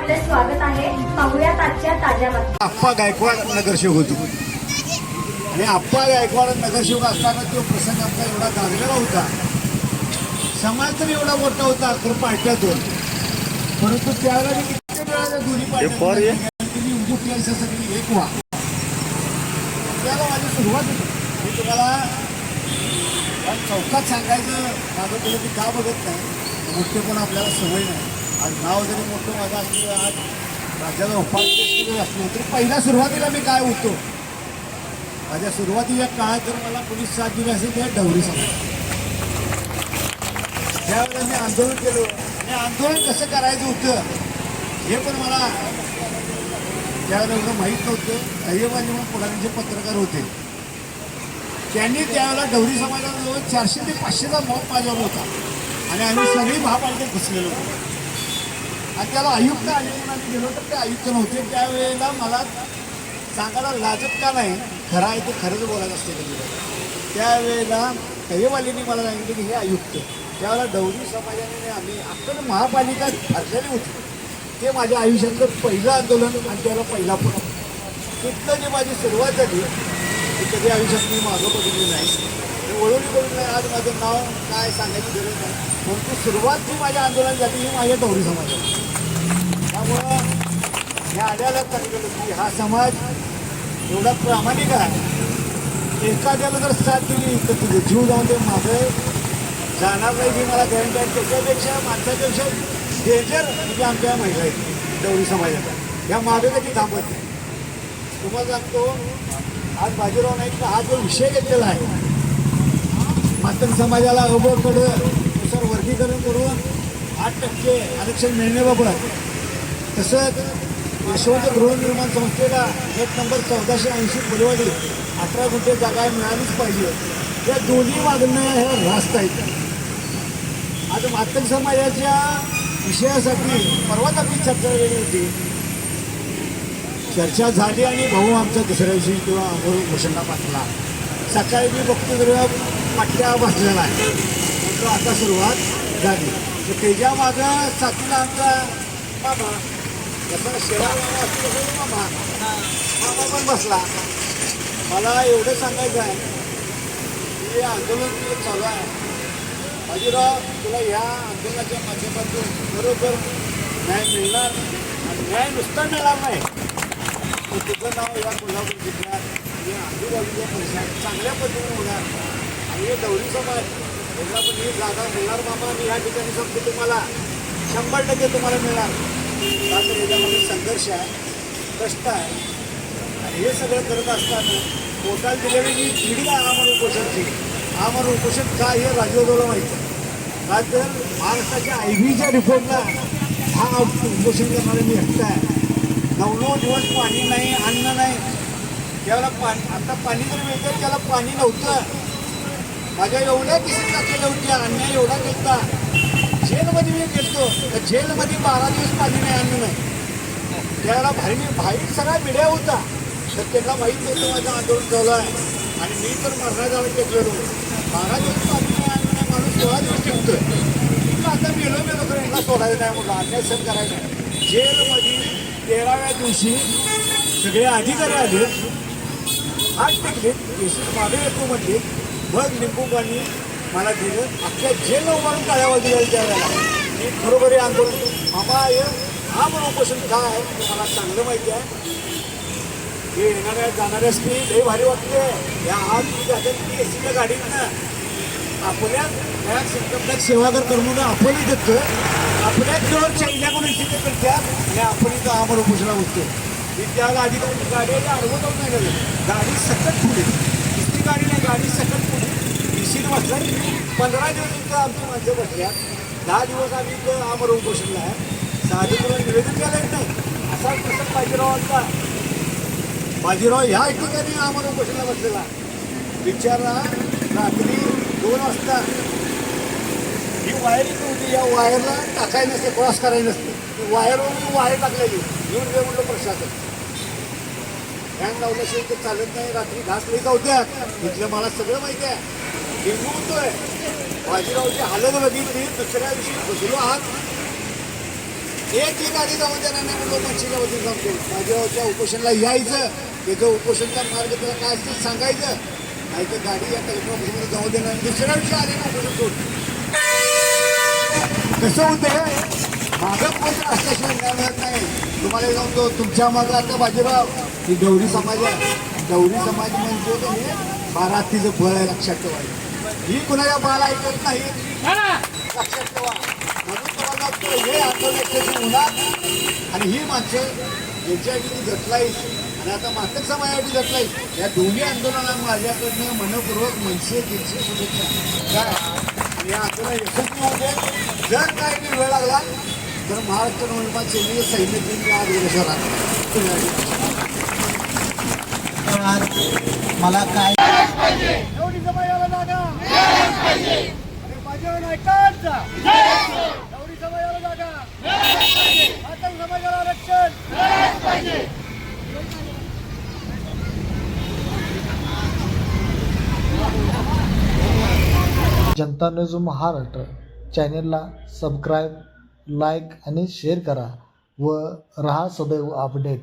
आपले स्वागत आहे. पाहुयात आजच्या ताज्या बातम्या. आप्पा गायकवाड नगरसेवक होतो आणि आप्पा गायकवाड नगरसेवक असताना तो प्रसंग आमचा एवढा गाजलेला होता. समाज तर एवढा मोठा होता तर पार्ट्यातून, परंतु त्यावेळेला मी किती वेळा त्या दोन्ही पार्ट्या सगळी एक व्हा त्याला माझी सुरुवात होती. मी तुम्हाला चौकात सांगायचं माझं तुला मी का बघत नाही, मोठे पण आपल्याला सवय नाही. आज नाव जरी मोठं माझं असलं, आज राज्याला उपाध्यक्ष असलो तरी पहिल्या सुरुवातीला मी काय होतो, माझ्या सुरुवातीच्या काळात जर मला पोलीस साथ दिली असेल त्या डवरी समाज. त्यावेळेला मी आंदोलन केलं आणि आंदोलन कसं करायचं होतं हे पण मला त्यावेळेला एवढं माहीत नव्हतं. अय्यबाजी म्हणून पुढारीचे पत्रकार होते, त्यांनी त्यावेळेला डवरी समाजाला जवळ 400 ते 500चा मॉब माझ्यावर होता आणि आम्ही सगळी महापालिकेत बसलेलो होतो. आणि त्याला आयुक्त आले म्हणून आम्ही गेलो तर ते आयुक्त नव्हते. त्यावेळेला मला सांगायला लाजत का नाही, खरं आहे ते खरंच बोलायचं असते कधी. त्यावेळेला कैवालींनी मला सांगितलं की हे आयुक्त, त्यावेळेला डवरी समाजाने आम्ही अख्खं महापालिका ठरलेली होती. ते माझ्या आयुष्यातलं पहिलं आंदोलन आणि त्याला पहिला पुढं तिथलं जे माझी सुरुवात झाली ती कधी आयुष्यात मी मागं बघितली नाही. वळवली बघितलं नाही. आज माझं नाव काय सांगायची गरज नाही, परंतु सुरुवात जी माझ्या आंदोलन झाली ही माझ्या डवरी समाजाची. त्यामुळं या आड्याला सांगितलं की हा समाज एवढा प्रामाणिक आहे, एखाद्याला जर साथ दिली तर तुझे जीव जाऊन ते मागं जाणार नाही की मला गॅरंटी आहे. त्याच्यापेक्षा माणसापेक्षा डेंजर म्हणजे आमच्या महिला आहेत डवरी समाजाच्या, ह्या मागे कधी थांबत नाही. तुम्हाला सांगतो आज बाजीराव नाईकचा हा जो विषय घेतलेला आहे, मातंग समाजाला अबकडं नुसार वर्गीकरण करून 8% आरक्षण मिळण्याबाबत, तसंच यशवंत गृहनिर्माण संस्थेला 1 नंबर 1480 फुलवाडी 18 गुंठे जागा मिळालीच पाहिजे, या दोन्ही मागण्या ह्या रास्त आहेत. आज मातंग समाजाच्या विषयासाठी परवाच आपली चर्चा वेगळी होती, चर्चा झाली आणि भाऊ आमचा दुसऱ्या दिवशी किंवा अमोल भूषणला पाठवला. सकाळी मी बघतो तर पट्ट्या बसलेला आहे, तो आता सुरुवात झाली. तर त्याच्या मागं साथीला आमचा मामा, जसा शेळा मामा असतो तसं मामा पण बसला. मला एवढं सांगायचं आहे की आंदोलन जे चालू आहे, बाजीराव तुला ह्या आंदोलनाच्या माध्यमातून बरोबर न्याय मिळणार आणि न्याय नुसता मिळणार नाही, तर तुझं नाव या कोल्हापूर जिल्ह्यात आणि आजूबाजूच्या परिसरात चांगल्या पद्धतीने होणार आणि हे डवरी समाज याला पण ही जागा मिळणार. मामा मी या ठिकाणी सांगतो तुम्हाला 100% तुम्हाला मिळणार. का तर याच्यामध्ये संघर्ष आहे, कष्ट आहे आणि हे सगळं करत असताना पोटाला दिलेली जी पिढी आहे आमरण उपोषणची, आमरण उपोषण काय हे राजूला माहिती आहे. का तर महाराष्ट्राच्या IBच्या रिपोर्टला हा उपोषण करणारे मी एकटा आहे. 9 दिवस पाणी नाही, अन्न नाही. त्यावेळेला आता पाणी जर मिळतं त्याला पाणी नव्हतं. माझ्या एवढ्या केसेस टाकलेल्या होत्या, अन्याय एवढा केलता. जेलमध्ये मी गेलतो तर जेलमध्ये 12 दिवस पाणी नाही, अन्न नाही. त्यावेळेला बाहेर सगळा मीडिया होता, तर त्यांना माहीत नव्हतं माझं आंदोलन चालू आहे आणि मी तर मरणाजाळं टेकलेलो. 12 दिवस पाणी नाही, अन्न नाही, माणूस 16 दिवस टिकतोय. आता मेलो तर यांना सोडायचं नाही म्हटलं, अन्याय सहन करायचं नाही. जेलमध्ये 13व्या दिवशी सगळे अधिकारी आले, हात टेकले, केसेस मागे येतो म्हटले, मग लिंबू पाणी मला दिलं. अख्ख्या जेल उभारून टाळ्या वाजवल्या त्यावेळेला. मी खरोखर हे आंदोलन मामा हे आमरण उपोषण काय आहे ते मला चांगलं माहिती आहे. हे येणाऱ्या जाणाऱ्याच की लई भारी वाटते. या आज जातात एसीच्या गाडीतनं आपल्या त्या सेवागार करून आपणही देतो, आपल्या जवळ चैन्याकडून तिथे करतात आणि आपण इथं आमरण उपोषणा होतो. मी त्या अधिकारी गाडीला अडवत नाही गेलं, गाडी सकट पुढे, नुसती गाडी नाही, गाडी सकट पुढे इसीत बसला. 15 दिवस इथं आमची माणसं बसल्या, 10 दिवस आम्ही इथं आमरण उपोषणला आहे. साधी तुला निवेदन केलं नाही असा प्रसंग बाजीरावांचा. बाजीराव ह्या ठिकाणी आमरण उपोषणला बसलेला बिचारा. रात्री 2 वाजता ही वायरिंग होती, या वायरला टाकायला नसते, क्रॉस करायला नसते, वायरवरून वायर टाकलेली. येऊन दे म्हटलं प्रशासन, फॅन लावल्याशिवाय तर चालत नाही. रात्री घास लई गावत्यात इथलं मला सगळं माहिती आहे. डेंगू होतोय. बाजीरावची हालत बघितली, दुसऱ्या दिवशी बसलो आहात एक ही गाडी जाऊन देणार नाही म्हणून मनसेच्या वतीने सांगतो. माझ्या उपोषणला यायचं, त्याचं उपोषणचा मार्ग त्याला काय असतील सांगायचं, नाही तर गाडी या कलेक्टर ऑफिसमध्ये जाऊ देणार. दुसऱ्या दिवशी आले ना उपोषण सोड. कसं होतं मागं कोण असल्याशिवाय मिळणार नाही. तुम्हाला सांगतो तुमच्या मागं आता बाजीराव ही गौरी समाज आहे. गौरी समाज म्हणजे हे बारातीचं बळ आहे, लक्षात ठेवायचं. ही कुणाच्या बळाला ऐकत नाही, लक्षात ठेवा. म्हणून तुम्हाला सांगतो हे आंदोलन एकट्याची होणार आणि ही माणसं ज्यांच्यासाठी झटलाईस आणि आता मातक समाजासाठी झटलाईस, या दोन्ही आंदोलनाला माझ्याकडनं मनपूर्वक मनसे दीडशे शुभेच्छा काय. आणि या आंदोलन यशस्वी होते. जर काय वेळ लागला तर महाराष्ट्र नवनिर्माण सेनेचे सैन्य दिन आज मला काय एवढी समाजाला जागा आणि माझ्या नायकांचा एवढी समाजाला जागा, मातंग समाजाला आरक्षण. जनता न्यूज महाराष्ट्र चॅनेलला सबस्क्राईब, लाईक आणि शेअर करा व रहा सदैव अपडेट.